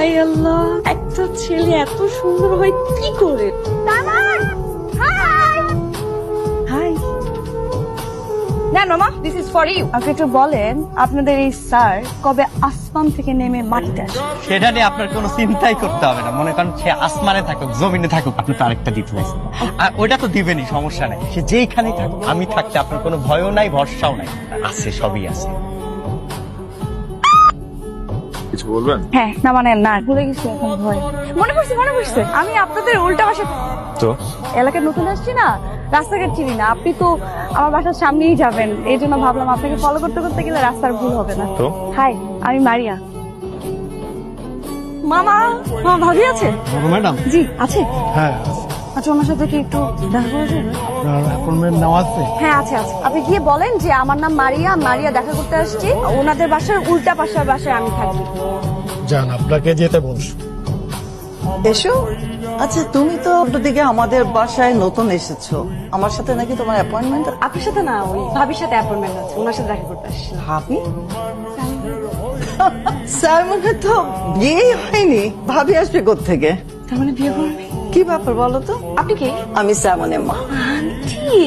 High আল্লাহ, একটা ছেলে এত সুন্দর হয় কি করে? হাই না মামা, দিস ইজ ফর ইউ। আপনি একটু বলেন আপনাদের এই স্যার কবে আসমান থেকে নেমে মাটিতে আসে? সেটা নিয়ে আপনার কোনো চিন্তাই করতে হবে না। মনে করেন সে আসমানে থাকুক জমিনে থাকুক, আপনি তার একটা দিতে চাইছেন, আর ওইটা তো দিবেনই, সমস্যা নাই। সে যেইখানেই থাকুক, আমি থাকতে আপনার কোনো ভয়ও নাই, ভরসাও নাই, আছে, সবই আছে। কিছু বলবেন? হ্যাঁ না মানে না, ভুলে গেছি এখন ভয়। মনে পড়ছে, আমি আপনাদের উল্টা পাশে তো এলাকায় নতুন আসছি না, রাস্তাঘাট চিনি না। আপনি তো আমার বাসার সামনেই যাবেন, এই জন্য ভাবলাম আপনাকে ফলো করতে করতে গেলে রাস্তার ভুল হবে না। তো হাই, আমি মারিয়া। মামা, ভাবি আছে? ম্যাডাম, জি আছে। হ্যাঁ আচ্ছা, ওনার সাথে কি একটু দেখা করা যাবে? আপনার অ্যাপয়েন্টমেন্ট নেওয়া আছে? হ্যাঁ আছে। আপনি গিয়ে বলেন যে আমার নাম মারিয়া দেখা করতে আসছি, ওনাদের বাসার উল্টা পাশের বাসায় আমি থাকি। যান, আপনাকে যেতে বলছি। এসো। আচ্ছা, তুমি তো দিকে আমাদের বাসায় নতুন এসেছো, আমার সাথে নাকি তোমার অ্যাপয়েন্টমেন্ট? আপনার সাথে না, ওই ভাবির সাথে অ্যাপয়েন্টমেন্ট আছে, ওনার সাথে দেখা করতে আসছি। ভাবি? সাইমনের তো বিয়ে হয়নি, ভাবি আসবে কোত্থেকে? তার মানে বিয়ে করবে? কি ব্যাপার বলো তো? আপনি কি? আমি সাইমনের মা। আন্টি,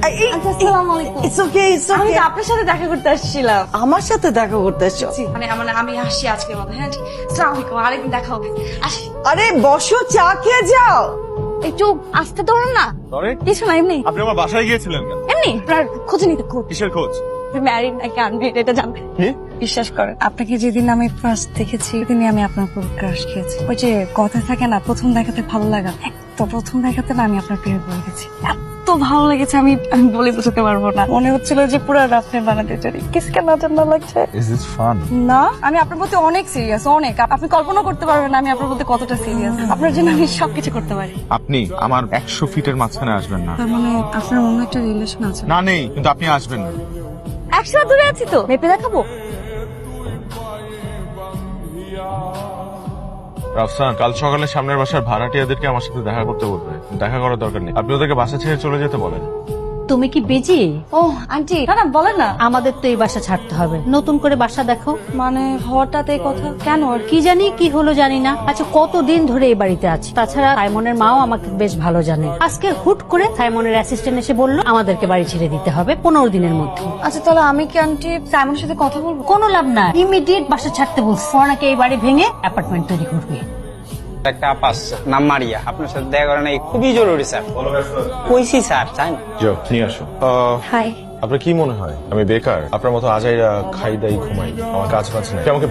আচ্ছা, আসসালামু আলাইকুম। ইটস ওকে, ইটস আমি ওকে। তো আপনার সাথে দেখা করতে আসছিলাম। আমার সাথে দেখা করতে এসছো? মানে আমি আসছি আজকের মতো। হ্যাঁ, আসসালামু আলাইকুম, আরেকদিন দেখা হবে। আসি। আরে বসো, চা খেয়ে যাও। একটু আসতে ধরুন না। সরি, কিছু না, এমনি আপনি আমার বাসায় গিয়েছিলেন কেন? এমনি আপনার খোঁজ নিতে। কিসের খোঁজ? ম্যারিড নাকি আনম্যারিড এটা জানতে। কি? বিশ্বাস করেন, আপনাকে যেদিন আমি ফার্স্ট দেখেছি সেদিনই আমি আপনার উপর ক্রাশ খেয়েছি। ওই যে কথা থাকে না, প্রথম দেখাতে ভালো লাগা, তো প্রথম দেখাতে না আমি আপনার প্রেমে পড়ে গেছি। এত ভালো লেগেছে আমি বলে বোঝাতে পারবো না। মনে হচ্ছিল যে পুরো রাফে বানাতে চাই। কিসকে না জানা লাগছে ইজ দিস ফান? না, আমি আপনার প্রতি অনেক সিরিয়াস, অনেক। আপনি কল্পনা করতে পারবেন না আমি আপনার প্রতি কতটা সিরিয়াস। আপনার জন্য আমি সবকিছু করতে পারি। আপনি আমার 100 ফিটের মাঝখানে আসবেন না। তার মানে আপনার অন্য একটা রিলেশন আছে? না, নেই, কিন্তু আপনি আসবেন না। 100 দূরে আছি তো, মেপে দেখাবো। রাফসান, কাল সকালে সামনের বাসার ভাড়াটিয়াদেরকে আমার সাথে দেখা করতে বলবে। দেখা করার দরকার নেই, আপনি ওদেরকে বাসা ছেড়ে চলে যেতে বলেন। তুমি কি বেজি? ও আন্টি, না বলেন না। আমাদের তো এই বাসা ছাড়তে হবে, নতুন করে বাসা দেখো। মানে হঠাৎ এই কথা কেন? আর কি জানি কি হলো জানি না। আচ্ছা, কতদিন ধরে এই বাড়িতে আছি, তাছাড়া সাইমনের মাও আমাকে বেশ ভালো জানে। আজকে হুট করে সাইমনের অ্যাসিস্ট্যান্ট এসে বললো আমাদেরকে বাড়ি ছেড়ে দিতে হবে 15 দিনের মধ্যে। আচ্ছা, তাহলে আমি কি আন্টি সাইমনের সাথে কথা বলবো? কোনো লাভ না, ইমিডিয়েট বাসা ছাড়তে বলছে। ওনাকে এই বাড়ি ভেঙে অ্যাপার্টমেন্ট তৈরি করবে। একটা আপা আসছে, নাম মারিয়া, আপনার সাথে দেখা করা নাই, খুবই জরুরি স্যার। কইছি স্যার, তাই না? যাও, নিয়ে আসো। হাই। আপনার কি মনে হয় আমি বেকার? আপনার মতো আজাইরা খাই দাই ঘুমাই, আমার কাজ পাচ্ছে না, আমাকে